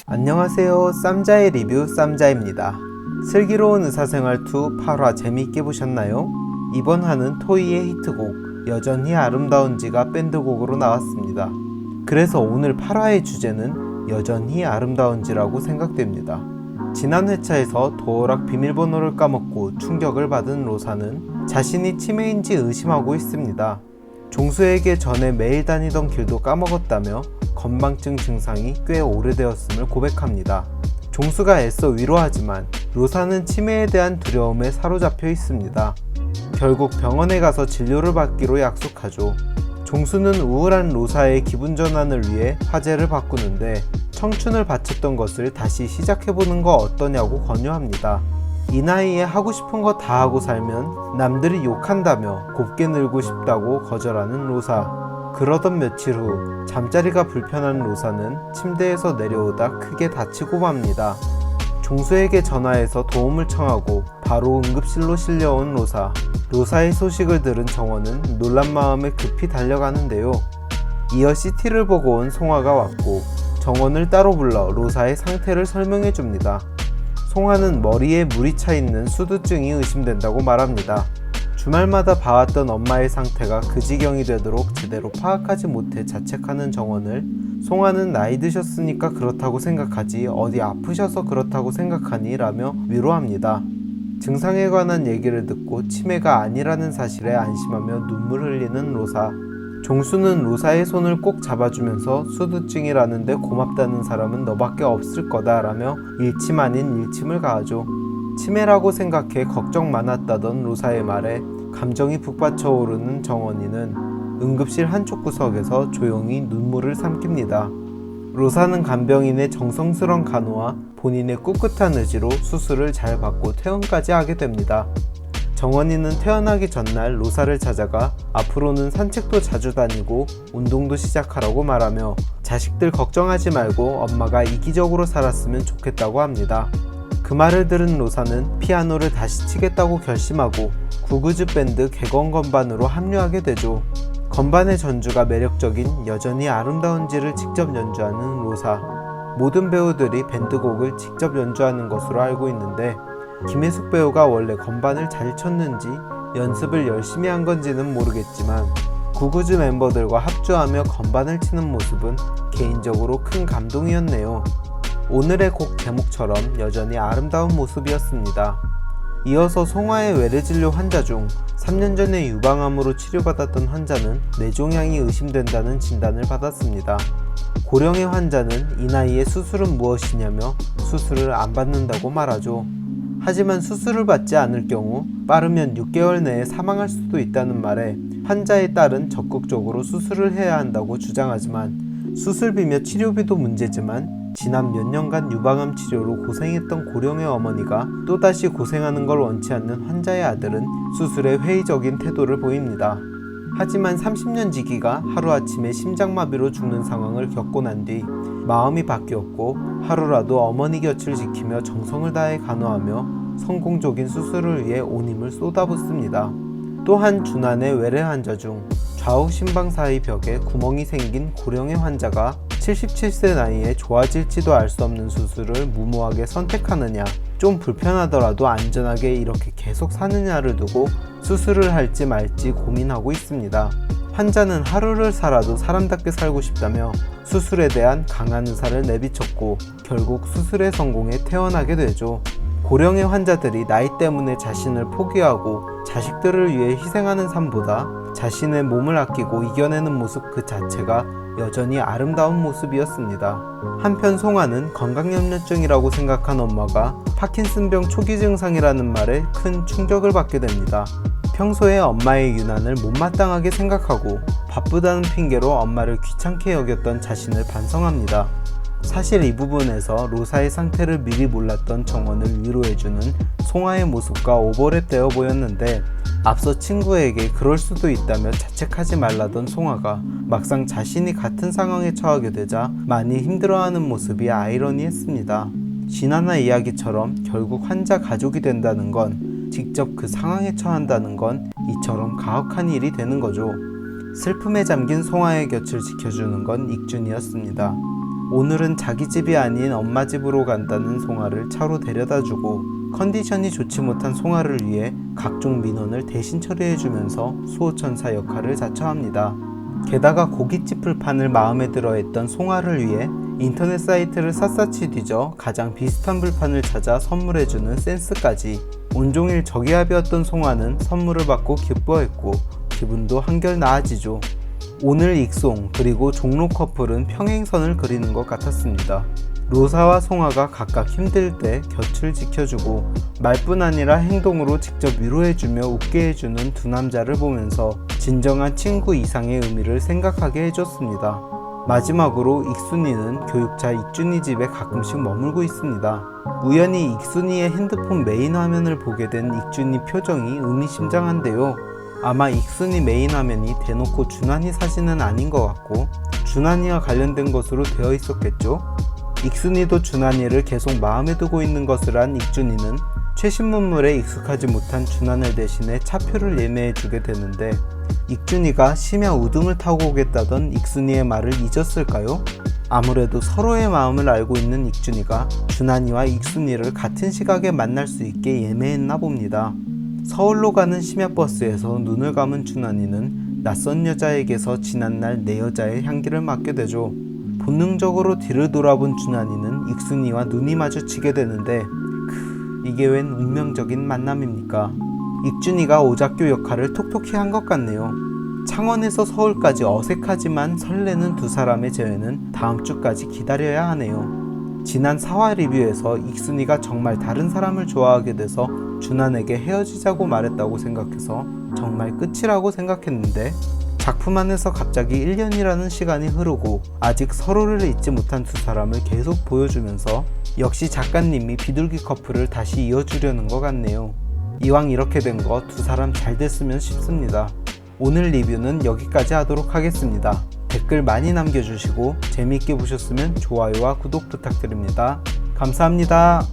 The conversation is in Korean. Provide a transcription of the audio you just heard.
안녕하세요. 쌈자의 리뷰 쌈자입니다. 슬기로운 의사생활 2 8화 재미있게 보셨나요? 이번 화는 토이의 히트곡 여전히 아름다운지가 밴드곡으로 나왔습니다. 그래서 오늘 8화의 주제는 여전히 아름다운지라고 생각됩니다. 지난 회차에서 도어락 비밀번호를 까먹고 충격을 받은 로사는 자신이 치매인지 의심하고 있습니다. 종수에게 전에 매일 다니던 길도 까먹었다며 건망증 증상이 꽤 오래되었음을 고백합니다. 종수가 애써 위로하지만 로사는 치매에 대한 두려움에 사로잡혀 있습니다. 결국 병원에 가서 진료를 받기로 약속하죠. 종수는 우울한 로사의 기분 전환을 위해 화제를 바꾸는데 청춘을 바쳤던 것을 다시 시작해보는 거 어떠냐고 권유합니다. 이 나이에 하고 싶은 거 다 하고 살면 남들이 욕한다며 곱게 늙고 싶다고 거절하는 로사. 그러던 며칠 후 잠자리가 불편한 로사는 침대에서 내려오다 크게 다치고 맙니다. 종수에게 전화해서 도움을 청하고 바로 응급실로 실려온 로사. 로사의 소식을 들은 정원은 놀란 마음에 급히 달려가는데요. 이어 CT를 보고 온 송화가 왔고 정원을 따로 불러 로사의 상태를 설명해 줍니다. 송화는 머리에 물이 차 있는 수두증이 의심된다고 말합니다. 주말마다 봐왔던 엄마의 상태가 그 지경이 되도록 제대로 파악하지 못해 자책하는 정원을 송화는 나이 드셨으니까 그렇다고 생각하지 어디 아프셔서 그렇다고 생각하니 라며 위로합니다. 증상에 관한 얘기를 듣고 치매가 아니라는 사실에 안심하며 눈물 흘리는 로사. 종수는 로사의 손을 꼭 잡아주면서 수두증이라는데 고맙다는 사람은 너밖에 없을 거다 라며 일침 아닌 일침을 가하죠. 치매라고 생각해 걱정 많았다던 로사의 말에 감정이 북받쳐 오르는 정원이는 응급실 한쪽 구석에서 조용히 눈물을 삼킵니다. 로사는 간병인의 정성스런 간호와 본인의 꿋꿋한 의지로 수술을 잘 받고 퇴원까지 하게 됩니다. 정원이는 퇴원하기 전날 로사를 찾아가 앞으로는 산책도 자주 다니고 운동도 시작하라고 말하며 자식들 걱정하지 말고 엄마가 이기적으로 살았으면 좋겠다고 합니다. 그 말을 들은 로사는 피아노를 다시 치겠다고 결심하고 구그즈 밴드 객원 건반으로 합류하게 되죠. 건반의 전주가 매력적인 여전히 아름다운지를 직접 연주하는 로사. 모든 배우들이 밴드곡을 직접 연주하는 것으로 알고 있는데 김혜숙 배우가 원래 건반을 잘 쳤는지 연습을 열심히 한 건지는 모르겠지만 구그즈 멤버들과 합주하며 건반을 치는 모습은 개인적으로 큰 감동이었네요. 오늘의 곡 제목처럼 여전히 아름다운 모습이었습니다. 이어서 송화의 외래진료 환자 중 3년 전에 유방암으로 치료받았던 환자는 뇌종양이 의심된다는 진단을 받았습니다. 고령의 환자는 이 나이에 수술은 무엇이냐며 수술을 안 받는다고 말하죠. 하지만 수술을 받지 않을 경우 빠르면 6개월 내에 사망할 수도 있다는 말에 환자의 딸은 적극적으로 수술을 해야 한다고 주장하지만 수술비며 치료비도 문제지만 지난 몇 년간 유방암 치료로 고생했던 고령의 어머니가 또다시 고생하는 걸 원치 않는 환자의 아들은 수술에 회의적인 태도를 보입니다. 하지만 30년 지기가 하루아침에 심장마비로 죽는 상황을 겪고 난 뒤 마음이 바뀌었고 하루라도 어머니 곁을 지키며 정성을 다해 간호하며 성공적인 수술을 위해 온 힘을 쏟아붓습니다. 또한 준환의 외래 환자 중 좌우 심방 사이 벽에 구멍이 생긴 고령의 환자가 77세 나이에 좋아질지도 알 수 없는 수술을 무모하게 선택하느냐, 좀 불편하더라도 안전하게 이렇게 계속 사느냐를 두고 수술을 할지 말지 고민하고 있습니다. 환자는 하루를 살아도 사람답게 살고 싶다며 수술에 대한 강한 의사를 내비쳤고 결국 수술에 성공해 퇴원하게 되죠. 고령의 환자들이 나이 때문에 자신을 포기하고 자식들을 위해 희생하는 삶보다 자신의 몸을 아끼고 이겨내는 모습 그 자체가 여전히 아름다운 모습이었습니다. 한편 송화는 건강염려증이라고 생각한 엄마가 파킨슨병 초기 증상이라는 말에 큰 충격을 받게 됩니다. 평소에 엄마의 유난을 못마땅하게 생각하고 바쁘다는 핑계로 엄마를 귀찮게 여겼던 자신을 반성합니다. 사실 이 부분에서 로사의 상태를 미리 몰랐던 정원을 위로해주는 송화의 모습과 오버랩되어 보였는데 앞서 친구에게 그럴 수도 있다며 자책하지 말라던 송화가 막상 자신이 같은 상황에 처하게 되자 많이 힘들어하는 모습이 아이러니했습니다. 지난화 이야기처럼 결국 환자 가족이 된다는 건 직접 그 상황에 처한다는 건 이처럼 가혹한 일이 되는 거죠. 슬픔에 잠긴 송하의 곁을 지켜주는 건 익준이었습니다. 오늘은 자기 집이 아닌 엄마 집으로 간다는 송하를 차로 데려다주고 컨디션이 좋지 못한 송하를 위해 각종 민원을 대신 처리해주면서 수호천사 역할을 자처합니다. 게다가 고깃집 불판을 마음에 들어했던 송하를 위해 인터넷 사이트를 샅샅이 뒤져 가장 비슷한 불판을 찾아 선물해주는 센스까지. 온종일 저기압이었던 송하는 선물을 받고 기뻐했고 기분도 한결 나아지죠. 오늘 익송 그리고 종로 커플은 평행선을 그리는 것 같았습니다. 로사와 송하가 각각 힘들 때 곁을 지켜주고 말뿐 아니라 행동으로 직접 위로해주며 웃게 해주는 두 남자를 보면서 진정한 친구 이상의 의미를 생각하게 해줬습니다. 마지막으로 익순이는 교육자 익준이 집에 가끔씩 머물고 있습니다. 우연히 익순이의 핸드폰 메인 화면을 보게 된 익준이 표정이 의미심장한데요. 아마 익순이 메인 화면이 대놓고 준환이 사진은 아닌 것 같고 준환이와 관련된 것으로 되어 있었겠죠? 익순이도 준환이를 계속 마음에 두고 있는 것을 안 익준이는 최신 문물에 익숙하지 못한 준환을 대신해 차표를 예매해 주게 되는데 익준이가 심야 우등을 타고 오겠다던 익순이의 말을 잊었을까요? 아무래도 서로의 마음을 알고 있는 익준이가 준환이와 익순이를 같은 시각에 만날 수 있게 예매했나 봅니다. 서울로 가는 심야버스에서 눈을 감은 준환이는 낯선 여자에게서 지난날 내 여자의 향기를 맡게 되죠. 본능적으로 뒤를 돌아본 준환이는 익순이와 눈이 마주치게 되는데 이게 웬 운명적인 만남입니까? 익준이가 오작교 역할을 톡톡히 한 것 같네요. 창원에서 서울까지 어색하지만 설레는 두 사람의 재회는 다음 주까지 기다려야 하네요. 지난 4화 리뷰에서 익순이가 정말 다른 사람을 좋아하게 돼서 준환에게 헤어지자고 말했다고 생각해서 정말 끝이라고 생각했는데 작품 안에서 갑자기 1년이라는 시간이 흐르고 아직 서로를 잊지 못한 두 사람을 계속 보여주면서 역시 작가님이 비둘기 커플을 다시 이어주려는 것 같네요. 이왕 이렇게 된 거 두 사람 잘 됐으면 싶습니다. 오늘 리뷰는 여기까지 하도록 하겠습니다. 댓글 많이 남겨주시고 재미있게 보셨으면 좋아요와 구독 부탁드립니다. 감사합니다.